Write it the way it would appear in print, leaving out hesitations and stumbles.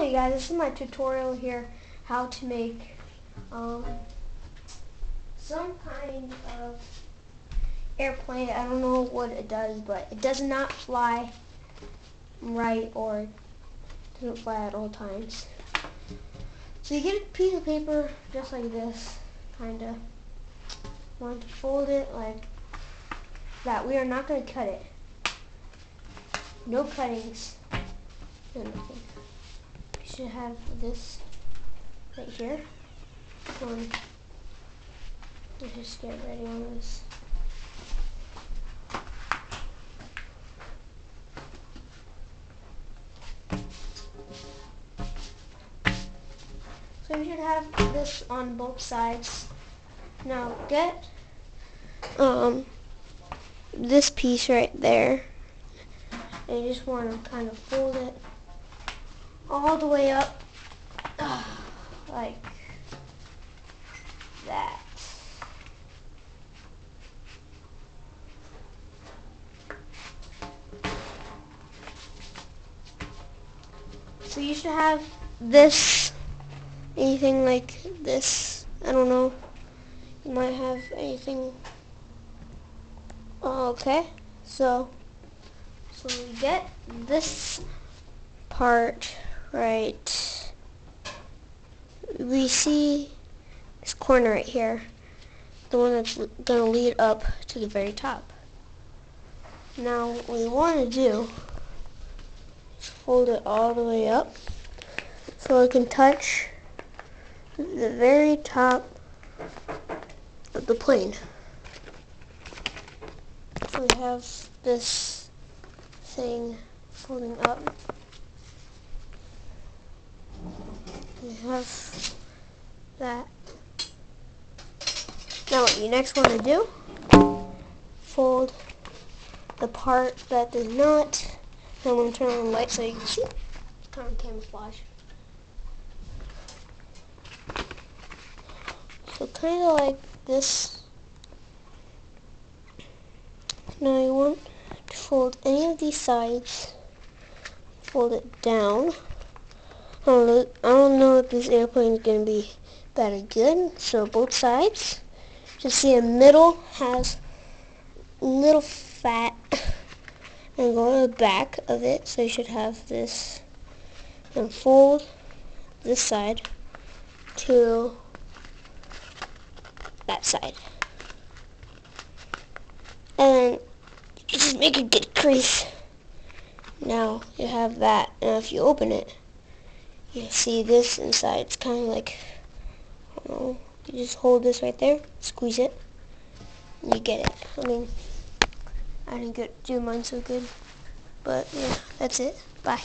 you guys, this is my tutorial here how to make some kind of airplane. I don't know what it does, but it does not fly right, or doesn't fly at all times. So you get a piece of paper just like this, kinda. Want to fold it like that. We are not going to cut it. No cuttings. No nothing. You should have this right here. Let's just get ready on this. So you should have this on both sides. Now get this piece right there, and you just want to kind of fold it all the way up like that. So you should have this, anything like this. I don't know. You might have anything. Okay, so we get this part right. We see this corner right here, the one that's gonna lead up to the very top. Now what we want to do is fold it all the way up so it can touch the very top of the plane. So we have this thing folding up. We have that. Now what you next want to do, fold the part that does not. I'm going to turn on the light so you can see. It's kind of camouflage. So kind of like this. Now you want to fold any of these sides, fold it down. I don't know if this airplane is going to be bad or good, so both sides. Just see a middle has a little fat, and go to the back of it, so you should have this, and fold this side to that side. And you just make a good crease. Now you have that. Now if you open it, you see this inside. It's kind of like, I don't know, you just hold this right there, squeeze it, and you get it. I mean, I didn't do mine so good, but yeah, that's it. Bye.